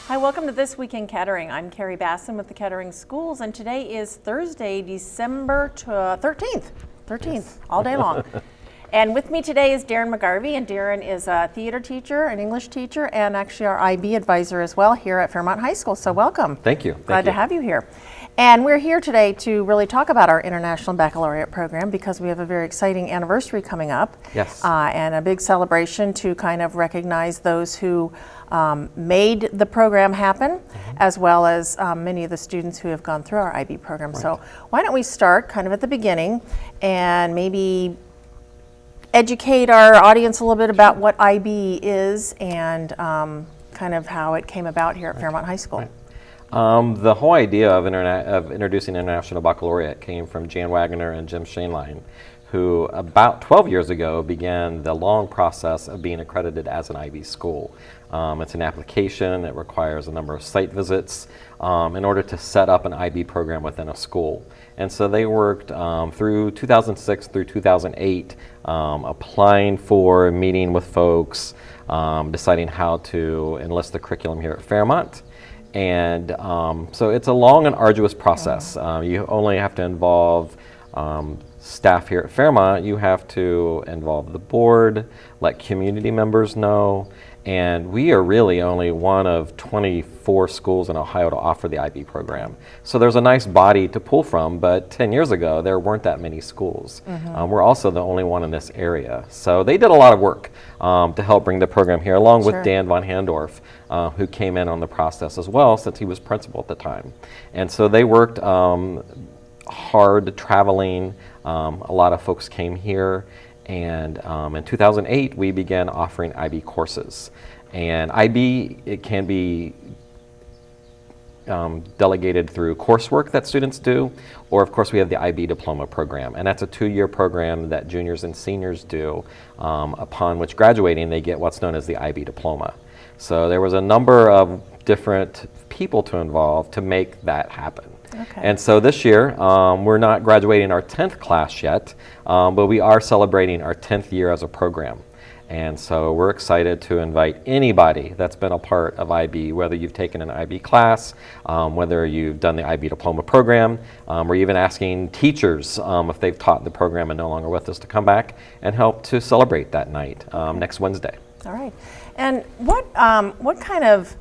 Hi, welcome to This Week in Kettering. I'm Kari Basson with the Kettering Schools, and today is Thursday, December 13th, yes. All day long. And with me today is Darren McGarvey, and Darren is a theater teacher, an English teacher, and actually our IB advisor as well here at Fairmont High School. So welcome. Thank you. Glad to have you here. And we're here today to really talk about our International Baccalaureate program because we have a very exciting anniversary coming up. Yes. And a big celebration to kind of recognize those who made the program happen, as well as many of the students who have gone through our IB program. Right. So why don't we start kind of at the beginning and maybe educate our audience a little bit about what IB is and kind of how it came about here at Fairmont High School. Right. The whole idea of introducing International Baccalaureate came from Jan Wagner and Jim Shainline, who about 12 years ago began the long process of being accredited as an IB school. It's an application that requires a number of site visits in order to set up an IB program within a school. And so they worked through 2006 through 2008, applying for, meeting with folks, deciding how to enlist the curriculum here at Fairmont. And so it's a long and arduous process. You only have to involve staff here at Fairmont. You have to involve the board, let community members know, and we are really only one of 24 schools in Ohio to offer the IB program. So there's a nice body to pull from, but 10 years ago there weren't that many schools. We're also the only one in this area. So they did a lot of work to help bring the program here, along with Dan von Handorf, who came in on the process as well, since he was principal at the time. And so they worked hard traveling. A lot of folks came here, and in 2008 we began offering IB courses. And IB, it can be delegated through coursework that students do, or of course we have the IB Diploma Program, and that's a 2-year program that juniors and seniors do, upon which graduating they get what's known as the IB Diploma. So there was a number of different people to involve to make that happen. Okay. And so this year, we're not graduating our 10th class yet, but we are celebrating our 10th year as a program. And so we're excited to invite anybody that's been a part of IB, whether you've taken an IB class, whether you've done the IB Diploma Program, or even asking teachers if they've taught the program and no longer with us to come back and help to celebrate that night next Wednesday. All right. And what kind of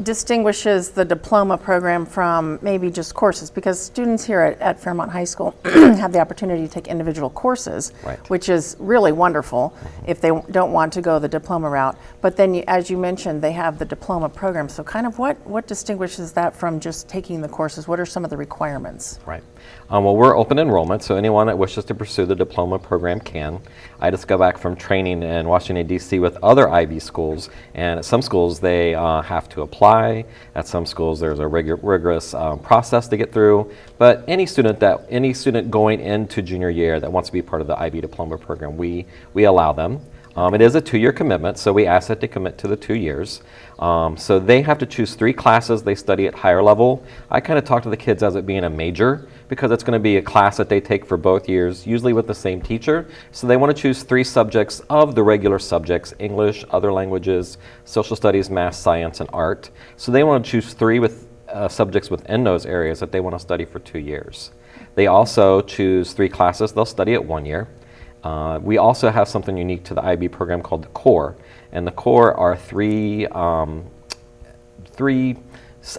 distinguishes the diploma program from maybe just courses? Because students here at Fairmont High School have the opportunity to take individual courses, which is really wonderful if they don't want to go the diploma route. But then, as you mentioned, they have the diploma program. So kind of what distinguishes that from just taking the courses? What are some of the requirements? Right. Well, we're open enrollment, so anyone that wishes to pursue the diploma program can. I just got back from training in Washington, D.C. with other IB schools, and at some schools they have to apply. At some schools there's a rigorous process to get through. But any student going into junior year that wants to be part of the IB Diploma program, we allow them. It is a 2-year commitment, so we ask that they commit to the 2 years. So they have to choose 3 classes they study at higher level. I kind of talk to the kids as it being a major, because it's going to be a class that they take for both years, usually with the same teacher. So they want to choose 3 subjects of the regular subjects: English, other languages, social studies, math, science, and art. So they want to choose 3 with subjects within those areas that they want to study for 2 years. They also choose 3 classes they'll study at 1 year. We also have something unique to the IB program called the core, and the core are 3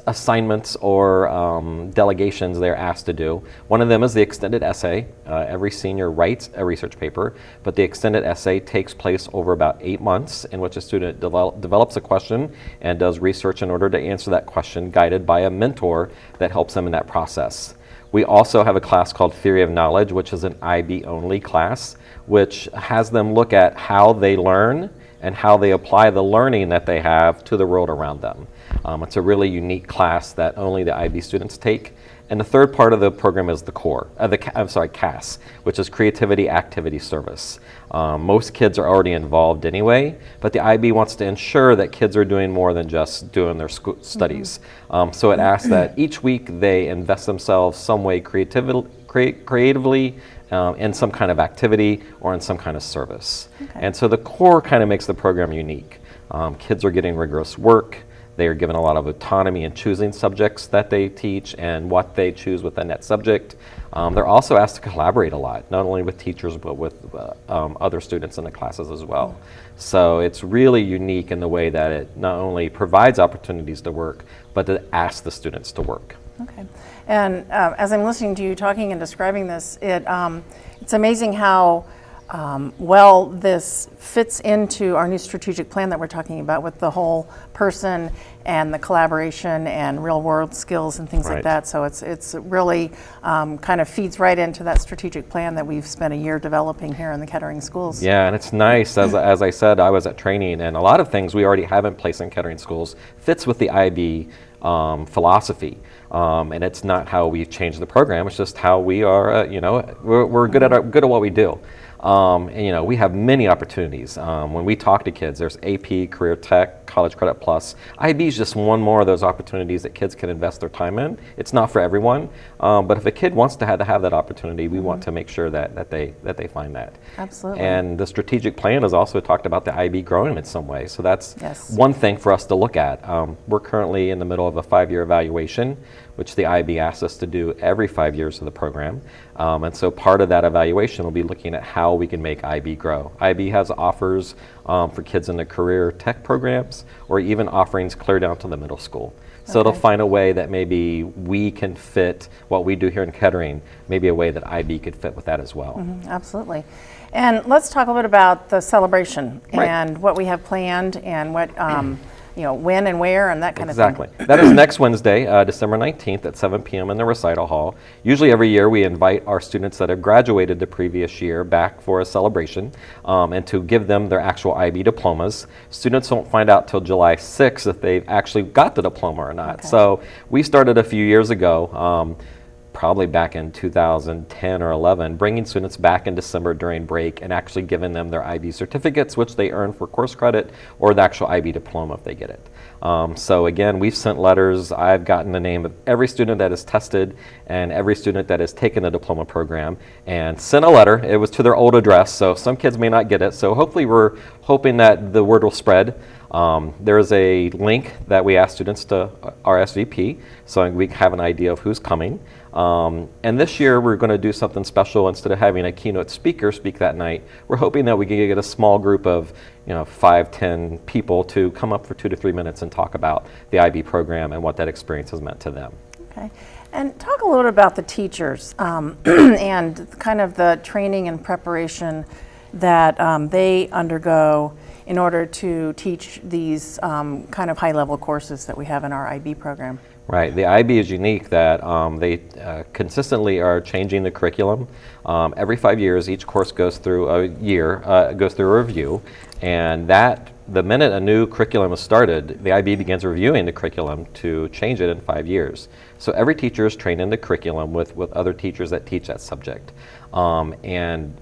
assignments or delegations they're asked to do. One of them is the extended essay. Every senior writes a research paper, but the extended essay takes place over about 8 months, in which a student develops a question and does research in order to answer that question, guided by a mentor that helps them in that process. We also have a class called Theory of Knowledge, which is an IB-only class, which has them look at how they learn and how they apply the learning that they have to the world around them. It's a really unique class that only the IB students take. And the third part of the program is the core, CAS, which is Creativity Activity Service. Most kids are already involved anyway, but the IB wants to ensure that kids are doing more than just doing their studies. So it asks that each week they invest themselves some way creatively in some kind of activity or in some kind of service. Okay. And so the core kind of makes the program unique. Kids are getting rigorous work. They are given a lot of autonomy in choosing subjects that they teach and what they choose within that subject. They're also asked to collaborate a lot, not only with teachers, but with other students in the classes as well. So it's really unique in the way that it not only provides opportunities to work, but to ask the students to work. Okay. And as I'm listening to you talking and describing this, it's amazing how well this fits into our new strategic plan that we're talking about, with the whole person and the collaboration and real world skills and things like that. So it's really kind of feeds right into that strategic plan that we've spent a year developing here in the Kettering schools. Yeah, and it's nice, as I said, I was at training, and a lot of things we already have in place in Kettering schools fits with the IB philosophy. And it's not how we've changed the program, it's just how we are, we're good at what we do. And we have many opportunities. When we talk to kids, there's AP, Career Tech, College Credit Plus. IB is just one more of those opportunities that kids can invest their time in. It's not for everyone, but if a kid wants to have that opportunity, we want to make sure that they find that. Absolutely. And the strategic plan has also talked about the IB growing in some way. So that's one thing for us to look at. We're currently in the middle of a 5-year evaluation, which the IB asks us to do every 5 years of the program. And so part of that evaluation will be looking at how we can make IB grow. IB has offers for kids in the career tech programs, or even offerings clear down to the middle school. So it'll find a way that maybe we can fit what we do here in Kettering, maybe a way that IB could fit with that as well. Absolutely. And let's talk a little bit about the celebration and what we have planned and what when and where and that kind of thing. Exactly. That is next Wednesday, December 19th at 7 p.m. in the recital hall. Usually every year we invite our students that have graduated the previous year back for a celebration and to give them their actual IB diplomas. Students won't find out till July 6th if they've actually got the diploma or not. So we started a few years ago, probably back in 2010 or 11, bringing students back in December during break and actually giving them their IB certificates, which they earn for course credit, or the actual IB diploma if they get it. So again, we've sent letters. I've gotten the name of every student that is tested and every student that has taken the diploma program and sent a letter. It was to their old address, so some kids may not get it. So hopefully we're hoping that the word will spread. There's a link that we ask students to RSVP so we have an idea of who's coming. And this year we're going to do something special. Instead of having a keynote speaker speak that night, we're hoping that we can get a small group of 5-10 people to come up for 2 to 3 minutes and talk about the IB program and what that experience has meant to them. Okay. And talk a little bit about the teachers and kind of the training and preparation that they undergo in order to teach these kind of high-level courses that we have in our IB program. Right. The IB is unique that they consistently are changing the curriculum. Every 5 years, each course goes through a review, and the minute a new curriculum is started, the IB begins reviewing the curriculum to change it in 5 years. So every teacher is trained in the curriculum with other teachers that teach that subject. And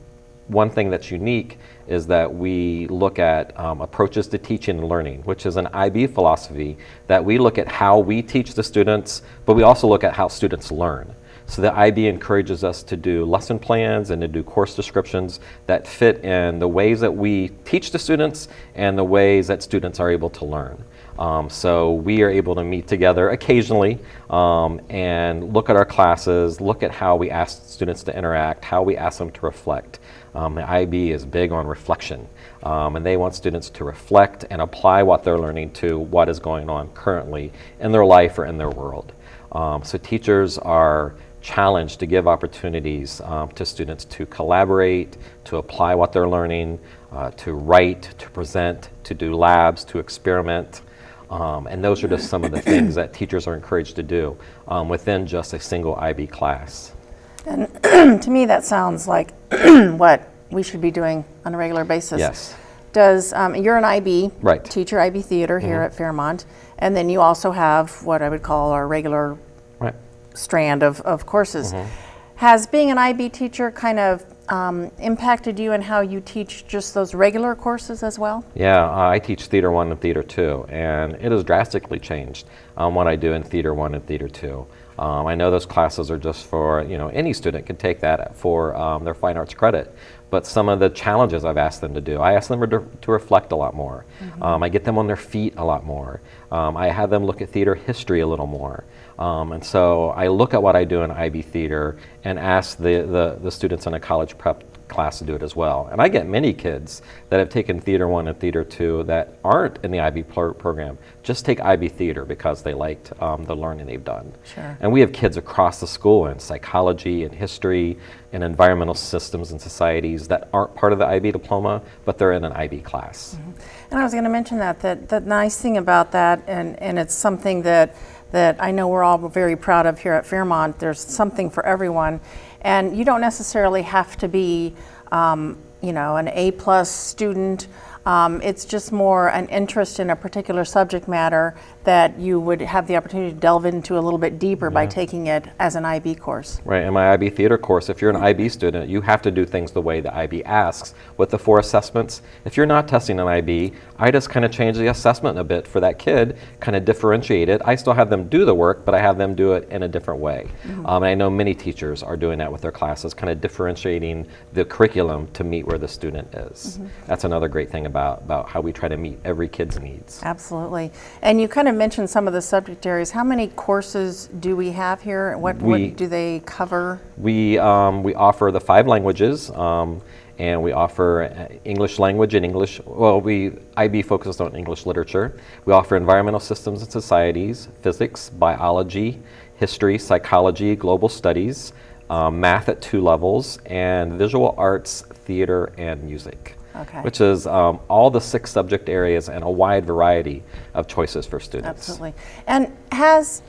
one thing that's unique is that we look at approaches to teaching and learning, which is an IB philosophy that we look at how we teach the students, but we also look at how students learn. So the IB encourages us to do lesson plans and to do course descriptions that fit in the ways that we teach the students and the ways that students are able to learn. So we are able to meet together occasionally and look at our classes, look at how we ask students to interact, how we ask them to reflect. The IB is big on reflection, and they want students to reflect and apply what they're learning to what is going on currently in their life or in their world. So teachers are challenged to give opportunities to students to collaborate, to apply what they're learning, to write, to present, to do labs, to experiment. And those are just some of the things that teachers are encouraged to do within just a single IB class. And to me, that sounds like what we should be doing on a regular basis. Yes. You're an IB Right. teacher, IB theater here at Fairmont, and then you also have what I would call our regular strand of courses. Has being an IB teacher kind of impacted you in how you teach just those regular courses as well? Yeah, I teach Theater 1 and Theater 2, and it has drastically changed what I do in Theater 1 and Theater 2. I know those classes are just for, any student can take that for their fine arts credit. But some of the challenges I've asked them to do, I ask them to reflect a lot more. I get them on their feet a lot more. I have them look at theater history a little more. And so I look at what I do in IB theater and ask the students in a college prep class to do it as well. And I get many kids that have taken Theater 1 and Theater 2 that aren't in the IB program, just take IB theater because they liked the learning they've done. Sure. And we have kids across the school in psychology and history and environmental systems and societies that aren't part of the IB diploma, but they're in an IB class. And I was going to mention that the nice thing about that, and it's something that I know we're all very proud of here at Fairmont, there's something for everyone. And you don't necessarily have to be, an A+ student. It's just more an interest in a particular subject matter that you would have the opportunity to delve into a little bit deeper by taking it as an IB course. Right, in my IB theater course, if you're an IB student, you have to do things the way the IB asks with the 4 assessments. If you're not testing an IB, I just kind of change the assessment a bit for that kid, kind of differentiate it. I still have them do the work, but I have them do it in a different way. And I know many teachers are doing that with their classes, kind of differentiating the curriculum to meet where the student is. That's another great thing about how we try to meet every kid's needs. Absolutely. And you kind of mentioned some of the subject areas. How many courses do we have here? What do they cover? We offer the 5 languages, and we offer English language and English, IB focuses on English literature. We offer environmental systems and societies, physics, biology, history, psychology, global studies, math at 2 levels, and visual arts, theater, and music. Okay. Which is all the 6 subject areas and a wide variety of choices for students. Absolutely. And has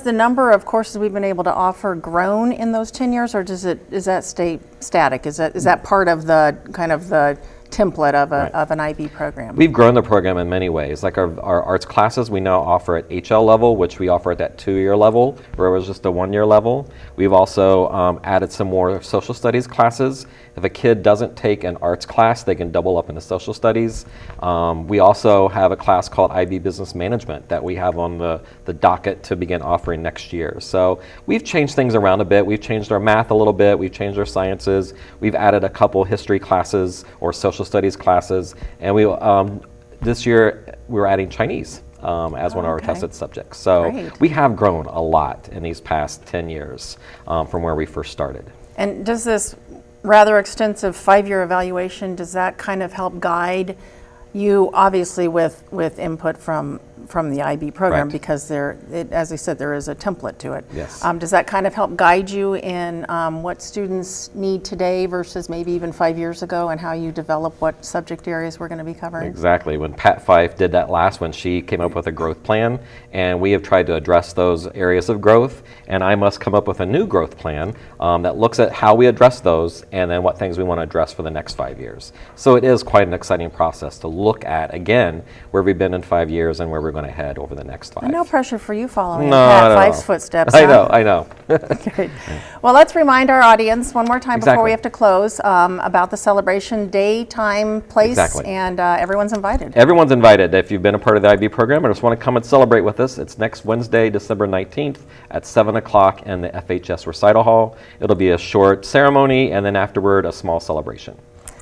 the number of courses we've been able to offer grown in those 10 years, or does that stay static? Is that part of the kind of the template of an IB program? We've grown the program in many ways. Like our arts classes, we now offer at HL level, which we offer at that 2-year level, where it was just a 1-year level. We've also added some more social studies classes. If a kid doesn't take an arts class, they can double up into social studies. We also have a class called IB Business Management that we have on the docket to begin offering next year. So we've changed things around a bit. We've changed our math a little bit. We've changed our sciences. We've added a couple history classes or social studies classes. And this year we're adding Chinese as one of our tested subjects. So Great. we have grown a lot in these past 10 years from where we first started. And does this rather extensive 5-year evaluation, does that kind of help guide you, obviously with input from the IB program, Right. because as I said, there is a template to it. Yes. Does that kind of help guide you in what students need today versus maybe even 5 years ago, and how you develop what subject areas we're going to be covering? Exactly. When Pat Fife did that last one, she came up with a growth plan, and we have tried to address those areas of growth, and I must come up with a new growth plan that looks at how we address those and then what things we want to address for the next 5 years. So it is quite an exciting process to look at, again, where we've been in 5 years and where we're going to head over the next 5. And no pressure for you following No, Pat no, Fife's no. footsteps. I huh? know. Great. Well, let's remind our audience one more time before Exactly. we have to close about the celebration day, time, place, Exactly. and everyone's invited. Everyone's invited. If you've been a part of the IB program or just want to come and celebrate with us, it's next Wednesday, December 19th at 7 o'clock in the FHS Recital Hall. It'll be a short ceremony and then afterward a small celebration.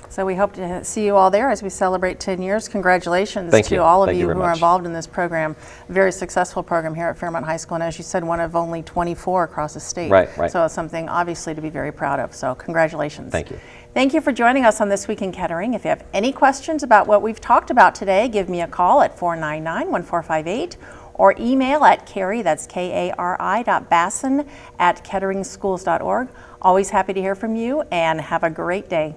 So we hope to see you all there as we celebrate 10 years. Congratulations Thank to you. all of Thank you you very who are much. involved in this program. Very successful program here at Fairmont High School, and as you said, one of only 24 across the state. Right. So it's something obviously to be very proud of. So congratulations. Thank you. Thank you for joining us on This Week in Kettering. If you have any questions about what we've talked about today, give me a call at 499-1458 or email at Kari, that's Kari.Basson @ketteringschools.org. Always happy to hear from you, and have a great day.